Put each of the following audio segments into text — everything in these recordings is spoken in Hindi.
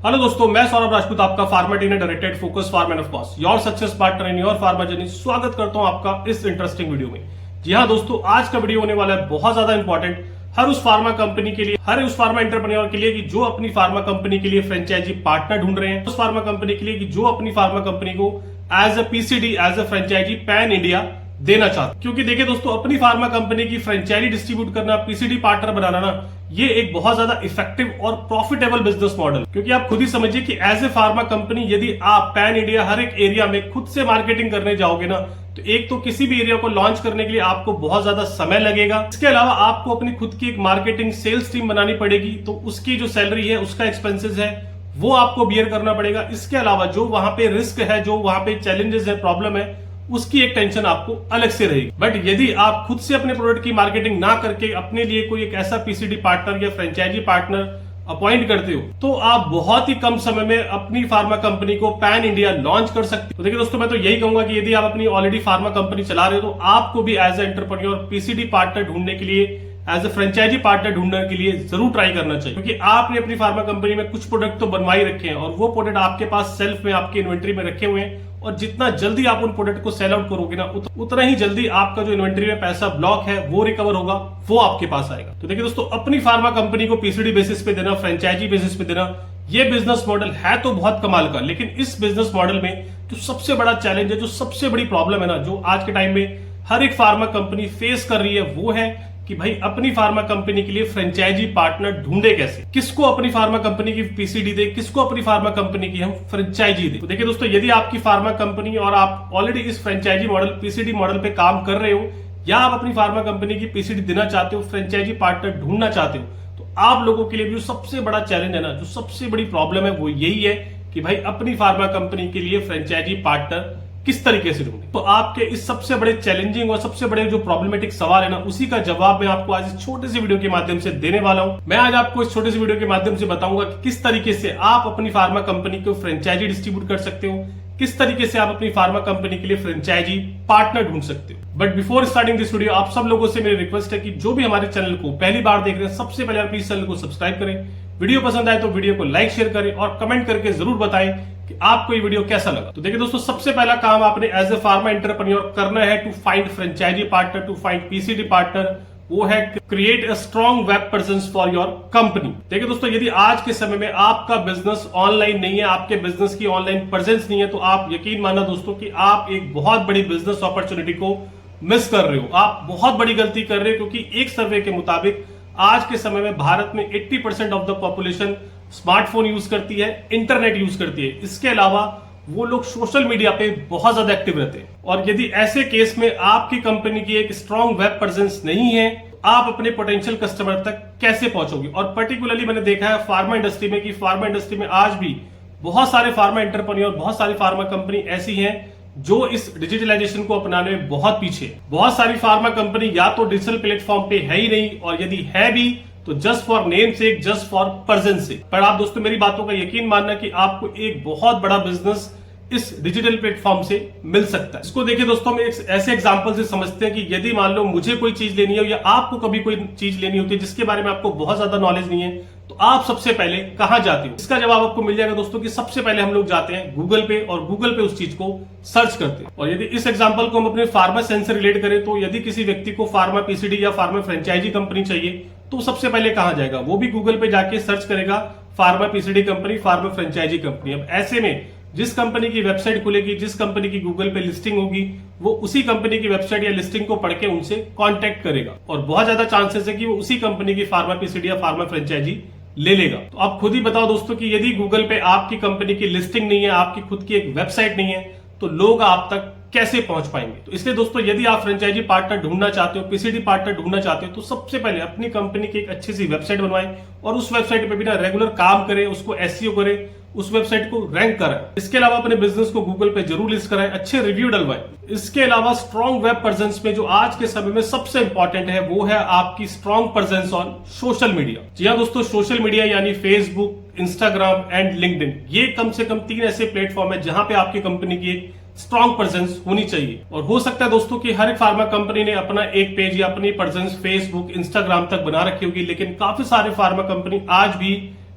हेलो दोस्तों, मैं सौरभ राजपूत, आपका pharma trainer director at focus pharma end of course your success partner in your pharma journey. स्वागत करता हूं आपका इस इंटरेस्टिंग वीडियो में। जी हां दोस्तों, आज का वीडियो होने वाला है बहुत ज्यादा इंपॉर्टेंट हर उस फार्मा कंपनी के लिए, हर उस फार्मा एंटरप्रेन्योर के लिए कि जो अपनी फार्मा कंपनी के लिए फ्रेंचाइजी पार्टनर ढूंढ रहे हैं, उस फार्मा कंपनी के लिए कि जो अपनी फार्मा कंपनी को as a PCD, as a franchise pan India देना चाहते। क्योंकि देखिए दोस्तों, अपनी फार्मा कंपनी की फ्रेंचाइजी डिस्ट्रीब्यूट करना, पीसीडी पार्टनर बनाना ना, ये एक बहुत ज्यादा इफेक्टिव और प्रॉफिटेबल बिजनेस मॉडल। क्योंकि आप खुद ही समझिए कि एज ए फार्मा कंपनी यदि आप पैन इंडिया हर एक एरिया में खुद से मार्केटिंग करने जाओगे ना, तो एक तो किसी भी एरिया को लॉन्च करने के लिए आपको बहुत ज्यादा समय लगेगा। इसके अलावा आपको अपनी खुद की एक मार्केटिंग सेल्स टीम बनानी पड़ेगी, तो उसकी जो सैलरी है, उसका एक्सपेंसेस है, वो आपको बियर करना पड़ेगा। इसके अलावा जो वहां पे रिस्क है, जो वहां पे चैलेंजेस है, प्रॉब्लम है, उसकी एक टेंशन आपको अलग से रहेगी। बट यदि आप खुद से अपने प्रोडक्ट की मार्केटिंग ना करके अपने लिए कोई एक ऐसा पीसीडी पार्टनर या फ्रेंचाइजी पार्टनर अपॉइंट करते हो, तो आप बहुत ही कम समय में अपनी फार्मा कंपनी को पैन इंडिया लॉन्च कर सकते हो। तो देखिए दोस्तों, मैं तो यही कहूंगा कि यदि आप अपनी ऑलरेडी फार्मा कंपनी चला रहे हो, तो आपको भी as a entrepreneur PCD partner ढूंढने के लिए, एज ए फ्रेंचाइजी पार्टनर ढूंढने के लिए जरूर ट्राई करना चाहिए। क्योंकि आपने अपनी फार्मा कंपनी में कुछ प्रोडक्ट तो बनवा ही रखे हैं और वो प्रोडक्ट आपके पास सेल्फ में, आपकी इन्वेंट्री में रखे हुए हैं, और जितना जल्दी आप उन प्रोडक्ट को सेल आउट करोगे ना, उतना ही जल्दी आपका जो इन्वेंट्री में पैसा ब्लॉक है वो रिकवर होगा, वो आपके पास आएगा। तो देखिए दोस्तों, अपनी फार्मा कंपनी को पीसीडी बेसिस पे देना, फ्रेंचाइजी बेसिस पे देना, ये बिजनेस मॉडल है तो बहुत कमाल का। लेकिन इस बिजनेस मॉडल में जो सबसे बड़ा चैलेंज है, जो सबसे बड़ी प्रॉब्लम है ना, जो आज के टाइम में हर एक फार्मा कंपनी फेस कर रही है, वो है कि भाई अपनी फार्मा कंपनी के लिए फ्रेंचाइजी पार्टनर ढूंढे कैसे, किसको अपनी फार्मा कंपनी की पीसीडी दे, किसको अपनी फार्मा कंपनी की हम फ्रेंचाइजी दे। तो देखिए दोस्तों, यदि आपकी फार्मा कंपनी और आप ऑलरेडी इस फ्रेंचाइजी मॉडल, पीसीडी मॉडल पे काम कर रहे हो, या आप अपनी फार्मा कंपनी की पीसीडी देना चाहते हो, फ्रेंचाइजी पार्टनर ढूंढना चाहते हो, तो आप लोगों के लिए भी जो सबसे बड़ा चैलेंज है ना, जो सबसे बड़ी प्रॉब्लम है, वो यही है कि भाई अपनी फार्मा कंपनी के लिए फ्रेंचाइजी पार्टनर किस तरीके से ढूंढे। तो आपके इस सबसे बड़े चैलेंजिंग और सबसे बड़े जो प्रॉब्लमेटिक सवाल है ना, उसी का जवाब मैं आपको आज इस छोटे से वीडियो के माध्यम से देने वाला हूं। मैं आज आपको इस छोटे से वीडियो के माध्यम से बताऊंगा कि किस तरीके से आप अपनी फार्मा कंपनी को फ्रेंचाइजी डिस्ट्रीब्यूट कर सकते हो, किस तरीके से आप अपनी फार्मा कंपनी के लिए फ्रेंचाइजी पार्टनर ढूंढ सकते हो। But before starting this video, आप सब लोगों से मेरी रिक्वेस्ट है कि जो भी हमारे चैनल को पहली बार देख रहे हैं, सबसे पहले आप प्लीज चैनल को सब्सक्राइब करें, वीडियो पसंद आए तो वीडियो को लाइक शेयर करें और कमेंट करके जरूर बताएं कि आपको ये वीडियो कैसा लगा। तो देखिए दोस्तों, सबसे पहला काम आपने एज ए फार्मा एंटरप्रेन्योर करना है to find franchise partner, to find PCD partner, वो है create a strong web presence for your company. देखिए दोस्तों, यदि आज के समय में आपका बिजनेस ऑनलाइन नहीं है, आपके बिजनेस की ऑनलाइन प्रेजेंस नहीं है, तो आप यकीन मानना दोस्तों कि आप एक बहुत बड़ी बिजनेस अपॉर्चुनिटी को मिस कर रहे हो। आप बहुत बड़ी गलती कर रहे हो, क्योंकि एक सर्वे के मुताबिक आज के समय में भारत में 80% of the population smartphone use करती है, इंटरनेट यूज करती है। इसके अलावा वो लोग सोशल मीडिया पे बहुत ज्यादा एक्टिव रहते हैं। और यदि ऐसे केस में आपकी कंपनी की एक स्ट्रॉन्ग वेब प्रेजेंस नहीं है, आप अपने पोटेंशियल कस्टमर तक कैसे पहुंचोगे। और पर्टिकुलरली मैंने देखा है फार्मा इंडस्ट्री में कि फार्मा इंडस्ट्री में आज भी बहुत सारे फार्मा एंटरप्रेन्योर, बहुत सारी फार्मा कंपनी ऐसी हैं जो इस डिजिटलाइजेशन को अपनाने में बहुत पीछे। बहुत सारी फार्मा कंपनी या तो डिजिटल प्लेटफॉर्म पे है ही नहीं, और यदि है भी तो जस्ट फॉर नेम से, जस्ट फॉर प्रेजेंस से। पर आप दोस्तों मेरी बातों का यकीन मानना कि आपको एक बहुत बड़ा बिजनेस इस डिजिटल प्लेटफॉर्म से मिल सकता है। इसको देखिए दोस्तों, हम एक ऐसे एग्जांपल से समझते हैं कि यदि मान लो मुझे कोई चीज लेनी है, या आपको कभी कोई चीज लेनी होती है जिसके बारे में आपको बहुत ज्यादा नॉलेज नहीं है, तो आप सबसे पहले कहां जाते हो। इसका जवाब आपको मिल जाएगा दोस्तों कि सबसे पहले हम लोग जाते हैं गूगल पे, और गूगल पे उस चीज को सर्च करते हैं। और यदि इस एग्जांपल को हम अपने फार्मा साइंस से रिलेट करें, तो यदि किसी व्यक्ति को फार्मा पीसीडी या फार्मा फ्रेंचाइजी कंपनी चाहिए, तो सबसे पहले कहां जाएगा, वो भी गूगल पे जाके सर्च करेगा pharma PCD company, pharma franchise company. अब ऐसे में जिस कंपनी की वेबसाइट खुलेगी, जिस कंपनी की गूगल पे लिस्टिंग होगी, वो उसी कंपनी की वेबसाइट या लिस्टिंग को पढ़ के उनसे कांटेक्ट करेगा, और बहुत ज्यादा चांसेस है कि वो उसी कंपनी की फार्मा पीसीडी या फार्मा फ्रेंचाइजी ले लेगा। तो आप खुद ही बताओ दोस्तों कि यदि गूगल पे आपकी कंपनी की लिस्टिंग नहीं है, आपकी खुद की एक वेबसाइट नहीं है, तो लोग आप तक कैसे पहुंच पाएंगे। तो इसलिए दोस्तों, यदि आप फ्रेंचाइजी पार्टनर ढूंढना चाहते हो, पीसीडी पार्टनर ढूंढना चाहते हो, तो सबसे पहले अपनी कंपनी की एक अच्छी सी वेबसाइट बनवाएं, और उस वेबसाइट पे भी ना रेगुलर काम करें, उसको एसईओ करें, उस वेबसाइट को रैंक कराएं। इसके अलावा अपने बिजनेस को गूगल पे जरूर लिस्ट कराएं, अच्छे रिव्यू डलवाएं। इसके अलावा स्ट्रॉन्ग वेब प्रेजेंस में जो आज के समय में सबसे इंपॉर्टेंट है, वो है आपकी strong presence on social media. जी हाँ दोस्तों, सोशल मीडिया यानी फेसबुक, इंस्टाग्राम एंड लिंक्डइन, ये कम से कम 3 ऐसे प्लेटफॉर्म है जहां पे आपकी कंपनी की एक स्ट्रॉन्ग प्रेजेंस होनी चाहिए। और हो सकता है दोस्तों कि हर एक फार्मा कंपनी ने अपना एक पेज या अपनी प्रेजेंस फेसबुक, इंस्टाग्राम तक बना रखी होगी, लेकिन काफी सारे फार्मा कंपनी आज भी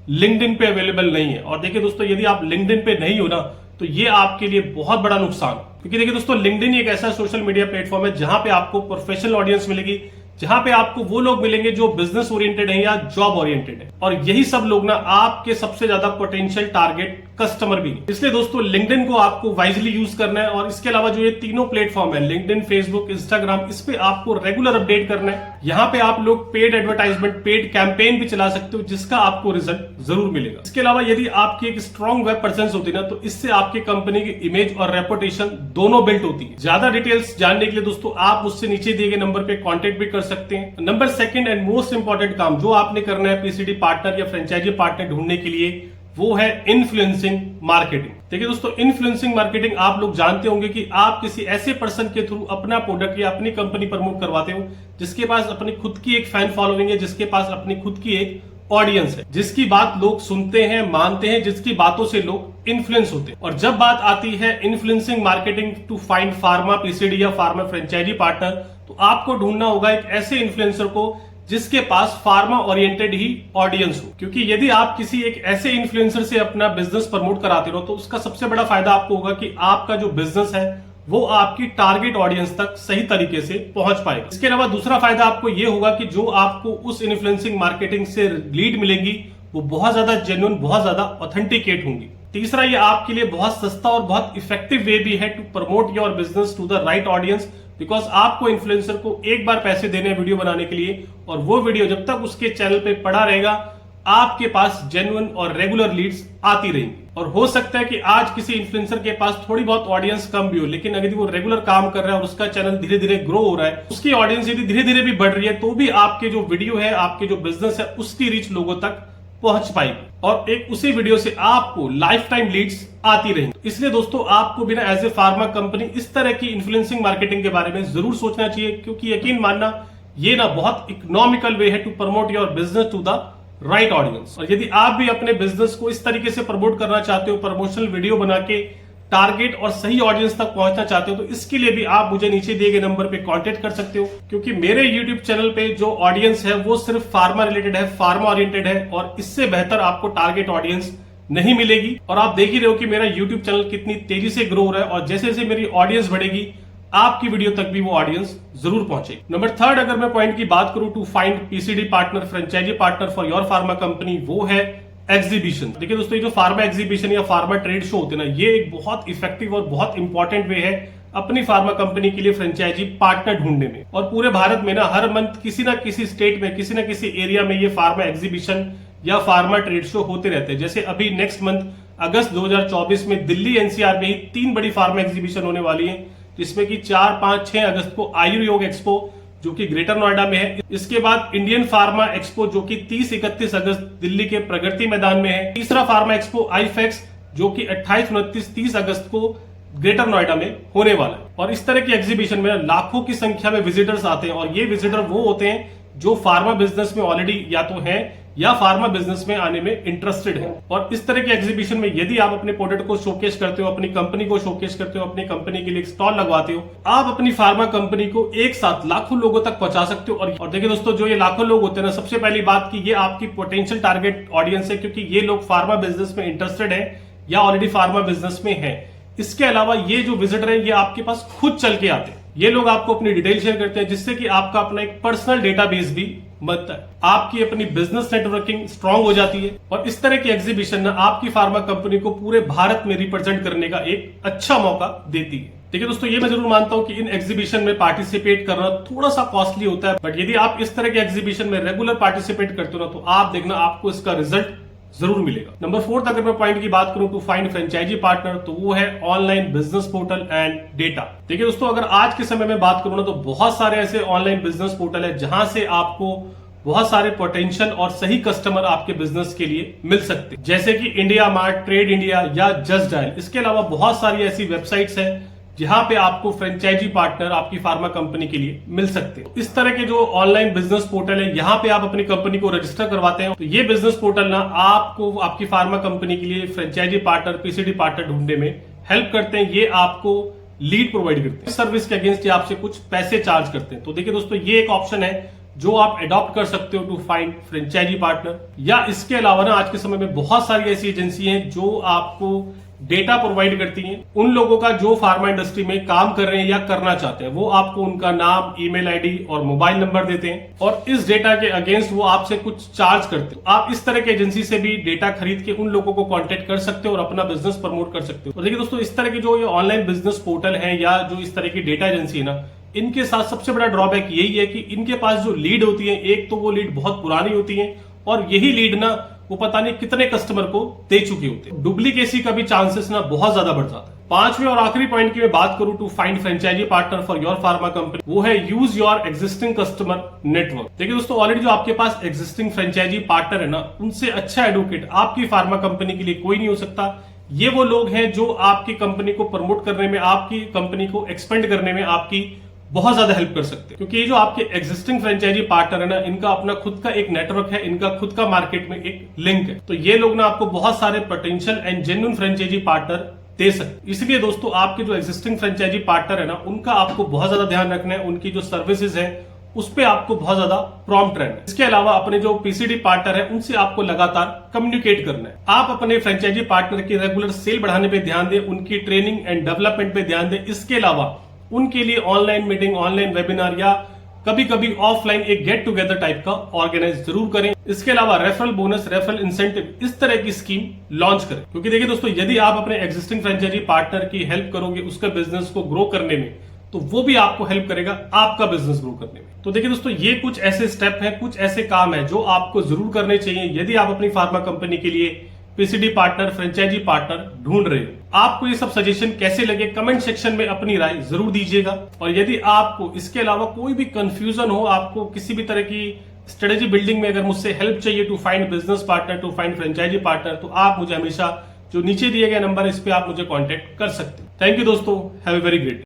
लिंक्डइन पे अवेलेबल नहीं है। और देखिए दोस्तों, यदि आप लिंक्डइन पे नहीं हो ना, तो ये आपके लिए बहुत बड़ा नुकसान, क्योंकि देखिए दोस्तों, लिंक्डइन एक ऐसा सोशल मीडिया प्लेटफॉर्म है जहां पे आपको प्रोफेशनल ऑडियंस मिलेगी, जहां पे आपको वो लोग मिलेंगे जो बिजनेस ओरिएंटेड है या जॉब ओरिएंटेड है, और यही सब लोग ना आपके सबसे ज्यादा पोटेंशियल टारगेट कस्टमर भी है। इसलिए दोस्तों, लिंक्डइन को आपको वाइजली यूज करना है। और इसके अलावा जो ये तीनों प्लेटफॉर्म है, लिंक्डइन, फेसबुक, इंस्टाग्राम, इस पे आपको रेगुलर अपडेट करना है। यहाँ पे आप लोग पेड एडवर्टाइजमेंट, पेड कैंपेन भी चला सकते हो, जिसका आपको रिजल्ट जरूर मिलेगा। इसके अलावा यदि आपकी एक स्ट्रॉन्ग वेब प्रेजेंस होती है ना, तो इससे आपकी कंपनी की इमेज और रेपुटेशन दोनों बिल्ड होती है। ज्यादा डिटेल्स जानने के लिए दोस्तों, आप उससे नीचे दिए गए नंबर पे कॉन्टेक्ट भी कर सकते हैं। Number second and most important काम जो आपने करना है पीसीडी पार्टनर या फ्रेंचाइजी पार्टनर ढूंढने के लिए, वो है इन्फ्लुएंसिंग मार्केटिंग। देखिए दोस्तों, इन्फ्लुएंसिंग मार्केटिंग आप लोग जानते होंगे कि आप किसी ऐसे पर्सन के थ्रू अपना प्रोडक्ट या अपनी कंपनी प्रमोट करवाते हो जिसके पास अपनी खुद की एक फैन फॉलोइंग है, जिसके पास अपनी खुद की एक ऑडियंस है, जिसकी बात लोग सुनते हैं, मानते हैं, जिसकी बातों से लोग इन्फ्लुएंस होते हैं। और जब बात आती है influencing marketing to find pharma PCD या फार्मा फ्रेंचाइजी पार्टनर, तो आपको ढूंढना होगा एक ऐसे इन्फ्लुएंसर को जिसके पास फार्मा ओरिएंटेड ही ऑडियंस हो। क्योंकि यदि आप किसी एक ऐसे इन्फ्लुएंसर से अपना बिजनेस प्रमोट कराते हो, तो उसका सबसे बड़ा फायदा आपको होगा कि आपका जो बिजनेस है वो आपकी टारगेट ऑडियंस तक सही तरीके से पहुंच पाएगा। इसके अलावा दूसरा फायदा आपको ये होगा कि जो आपको उस इन्फ्लुएंसिंग मार्केटिंग से लीड मिलेंगी वो बहुत ज्यादा जेन्युइन, बहुत ज्यादा ऑथेंटिकेट होंगी। तीसरा, ये आपके लिए बहुत सस्ता और बहुत इफेक्टिव वे भी है to promote your business to the right audience, because आपको इन्फ्लुएंसर को एक बार पैसे देने वीडियो बनाने के लिए, और वो वीडियो जब तक उसके चैनल पे पड़ा रहेगा आपके पास जेन्युइन और रेगुलर लीड्स आती रहेंगी। और हो सकता है कि आज किसी इन्फ्लुएंसर के पास थोड़ी बहुत ऑडियंस कम भी हो, लेकिन अगर वो रेगुलर काम कर रहा है और उसका चैनल धीरे धीरे ग्रो हो रहा है, उसकी ऑडियंस यदि धीरे धीरे भी बढ़ रही है, तो भी आपके जो वीडियो है, आपके जो बिजनेस है, उसकी रीच लोगों तक पहुंच पाएगी और एक उसी वीडियो से आपको लाइफ टाइम लीड्स आती रहेंगी। इसलिए दोस्तों, आपको बिना एज ए फार्मा कंपनी इस तरह की इन्फ्लुएंसिंग मार्केटिंग के बारे में जरूर सोचना चाहिए, क्योंकि यकीन मानना ये ना बहुत इकोनॉमिकल वे है to promote your business to the right audience. और यदि आप भी अपने बिजनेस को इस तरीके से प्रमोट करना चाहते हो, प्रमोशनल वीडियो बना के टारगेट और सही ऑडियंस तक पहुंचना चाहते हो, तो इसके लिए भी आप मुझे नीचे दिए गए नंबर पे कांटेक्ट कर सकते हो। क्योंकि मेरे यूट्यूब चैनल पे जो ऑडियंस है वो सिर्फ फार्मा रिलेटेड है, फार्मा ओरिएंटेड है, और इससे बेहतर आपको टारगेट ऑडियंस नहीं मिलेगी। और आप देख ही रहे हो कि मेरा यूट्यूब चैनल कितनी तेजी से ग्रो हो रहा है, और जैसे जैसे मेरी ऑडियंस बढ़ेगी आपकी वीडियो तक भी वो ऑडियंस जरूर पहुंचे। नंबर थर्ड, अगर मैं पॉइंट की बात करूं to find PCD partner, franchise partner for your pharma company, वो है एग्जीबिशन। देखिए दोस्तों, ये जो फार्मा एग्जीबिशन या फार्मा ट्रेड शो होते हैं ना, ये एक बहुत इफेक्टिव और बहुत इंपॉर्टेंट वे है अपनी फार्मा कंपनी के लिए फ्रेंचाइजी पार्टनर ढूंढने में। और पूरे भारत में ना हर मंथ किसी ना किसी स्टेट में, किसी ना किसी एरिया में ये फार्मा एग्जीबिशन या फार्मा ट्रेड शो होते रहते हैं। जैसे अभी नेक्स्ट मंथ अगस्त 2024 में दिल्ली एनसीआर में ही 3 बड़ी फार्मा एग्जीबिशन होने वाली है, जिसमें कि 4, 5, 6 अगस्त को आयुर्योग एक्सपो जो कि ग्रेटर नोएडा में है। इसके बाद इंडियन फार्मा एक्सपो जो कि 30-31 अगस्त दिल्ली के प्रगति मैदान में है। तीसरा फार्मा एक्सपो आईफेक्स जो कि 28, 29, 30 अगस्त को ग्रेटर नोएडा में होने वाला है। और इस तरह की एग्जीबिशन में लाखों की संख्या में विजिटर्स आते हैं, और ये विजिटर वो होते हैं जो फार्मा बिजनेस में ऑलरेडी या तो हैं या फार्मा बिजनेस में आने में इंटरेस्टेड है। और इस तरह के एग्जीबिशन में यदि आप अपने प्रोडक्ट को शोकेस करते हो, अपनी कंपनी को शोकेस करते हो, अपनी कंपनी के लिए एक स्टॉल लगवाते हो, आप अपनी फार्मा कंपनी को एक साथ लाखों लोगों तक पहुंचा सकते हो। और देखिए दोस्तों, जो ये लाखों लोग होते हैं ना, सबसे पहली बात की ये आपकी पोटेंशियल टारगेट ऑडियंस है, क्योंकि ये लोग फार्मा बिजनेस में इंटरेस्टेड है या ऑलरेडी फार्मा बिजनेस में है। इसके अलावा ये जो विजिटर है ये आपके पास खुद चल के आते हैं, ये लोग आपको अपनी डिटेल शेयर करते हैं, जिससे कि आपका अपना एक पर्सनल डेटाबेस भी बनता है, आपकी अपनी बिजनेस नेटवर्किंग स्ट्रांग हो जाती है। और इस तरह की एग्जीबिशन ना आपकी फार्मा कंपनी को पूरे भारत में रिप्रेजेंट करने का एक अच्छा मौका देती है। ठीक है दोस्तों, ये मैं जरूर मानता हूं कि इन एग्जीबिशन में पार्टिसिपेट करना थोड़ा सा कॉस्टली होता है, बट यदि आप इस तरह के एग्जीबिशन में रेगुलर पार्टिसिपेट करते हो ना, तो आप देखना आपको इसका रिजल्ट जरूर मिलेगा। नंबर 4 अगर मैं पॉइंट की बात करूं टू फाइंड फ्रेंचाइजी पार्टनर, तो वो है online business portal and data. देखिए दोस्तों, अगर आज के समय में बात करूं ना, तो बहुत सारे ऐसे ऑनलाइन बिजनेस पोर्टल है जहां से आपको बहुत सारे पोटेंशियल और सही कस्टमर आपके बिजनेस के लिए मिल सकते हैं, जैसे कि इंडिया मार्ट, ट्रेड इंडिया या जस्ट डायल। इसके अलावा बहुत सारी ऐसी वेबसाइट्स हैं जहां पे आपको फ्रेंचाइजी पार्टनर आपकी फार्मा कंपनी के लिए मिल सकते हैं। इस तरह के जो ऑनलाइन बिजनेस पोर्टल है, यहाँ पे आप अपनी कंपनी को रजिस्टर करवाते हैं, तो ये बिजनेस पोर्टल ना आपको आपकी फार्मा कंपनी के लिए फ्रेंचाइजी पार्टनर, पीसीडी पार्टनर ढूंढने में हेल्प करते हैं। ये आपको लीड प्रोवाइड करते हैं, सर्विस के अगेंस्ट ये आपसे कुछ पैसे चार्ज करते हैं। तो देखिए दोस्तों, ये एक ऑप्शन है जो आप अडॉप्ट कर सकते हो टू फाइंड फ्रेंचाइजी पार्टनर। या इसके अलावा ना आज के समय में बहुत सारी ऐसी एजेंसी हैं जो आपको डेटा प्रोवाइड करती हैं उन लोगों का जो फार्मा इंडस्ट्री में काम कर रहे हैं या करना चाहते हैं। वो आपको उनका नाम, ईमेल आईडी और मोबाइल नंबर देते हैं और इस डेटा के अगेंस्ट वो आपसे कुछ चार्ज करते हो। आप इस तरह की एजेंसी से भी डेटा खरीद के उन लोगों को कांटेक्ट कर सकते हो और अपना बिजनेस प्रमोट कर सकते हो। और देखिए दोस्तों, इस तरह के जो ये ऑनलाइन बिजनेस पोर्टल है या जो इस तरह की डेटा एजेंसी है ना, इनके साथ सबसे बड़ा ड्रॉबैक यही है कि इनके पास जो लीड होती है, एक तो वो लीड बहुत पुरानी होती है और यही लीड ना वो पता नहीं कितने कस्टमर को दे चुके होते हैं। डुप्लीकेसी का भी चांसेस ना बहुत ज्यादा बढ़ जाता है। पांचवें और आखिरी पॉइंट की मैं बात करूं to find franchise partner for your pharma company, वो है use your existing customer network. देखिए दोस्तों, ऑलरेडी जो आपके पास एग्जिस्टिंग फ्रेंचाइजी पार्टनर है ना, उनसे अच्छा एडवोकेट आपकी फार्मा कंपनी के लिए कोई नहीं हो सकता। ये वो लोग हैं जो आपकी कंपनी को प्रमोट करने में, आपकी कंपनी को एक्सपेंड करने में आपकी बहुत ज्यादा हेल्प कर सकते हैं। क्योंकि ये जो आपके एग्जिस्टिंग फ्रेंचाइजी पार्टनर है ना, इनका अपना खुद का एक नेटवर्क है, इनका खुद का मार्केट में एक लिंक है। तो ये लोग ना आपको बहुत सारे potential and genuine franchisee partner दे सकते। इसलिए दोस्तों, आपके जो एग्जिस्टिंग फ्रेंचाइजी पार्टनर है ना, उनका आपको बहुत ज्यादा ध्यान रखना है। उनकी जो सर्विसेज है उस पर आपको बहुत ज्यादा प्रॉम्प्ट रहना है। इसके अलावा अपने जो पीसीडी पार्टनर है उनसे आपको लगातार कम्युनिकेट करना है। आप अपने फ्रेंचाइजी पार्टनर की रेगुलर सेल बढ़ाने पर ध्यान दें, उनकी ट्रेनिंग एंड डेवलपमेंट पे ध्यान दें। इसके अलावा उनके लिए ऑनलाइन मीटिंग, ऑनलाइन वेबिनार या कभी कभी ऑफलाइन एक गेट टुगेदर टाइप का ऑर्गेनाइज जरूर करें। इसके अलावा रेफरल बोनस, रेफरल इंसेंटिव, इस तरह की स्कीम लॉन्च करें। क्योंकि देखिए दोस्तों, यदि आप अपने एग्जिस्टिंग फ्रेंचाइजी पार्टनर की हेल्प करोगे उसके बिजनेस को ग्रो करने में, तो वो भी आपको हेल्प करेगा आपका बिजनेस ग्रो करने में। तो देखिए दोस्तों, ये कुछ ऐसे स्टेप हैं, कुछ ऐसे काम है जो आपको जरूर करने चाहिए यदि आप अपनी फार्मा कंपनी के लिए पीसीडी पार्टनर, फ्रेंचाइजी पार्टनर ढूंढ रहे हो। आपको ये सब सजेशन कैसे लगे कमेंट सेक्शन में अपनी राय जरूर दीजिएगा। और यदि आपको इसके अलावा कोई भी कंफ्यूजन हो, आपको किसी भी तरह की स्ट्रेटेजी बिल्डिंग में अगर मुझसे हेल्प चाहिए to find business partner, to find franchise partner, तो आप मुझे हमेशा जो नीचे दिए गए नंबर है इस पे आप मुझे कॉन्टेक्ट कर सकते हैं। थैंक यू दोस्तों, हैव ए वेरी ग्रेट।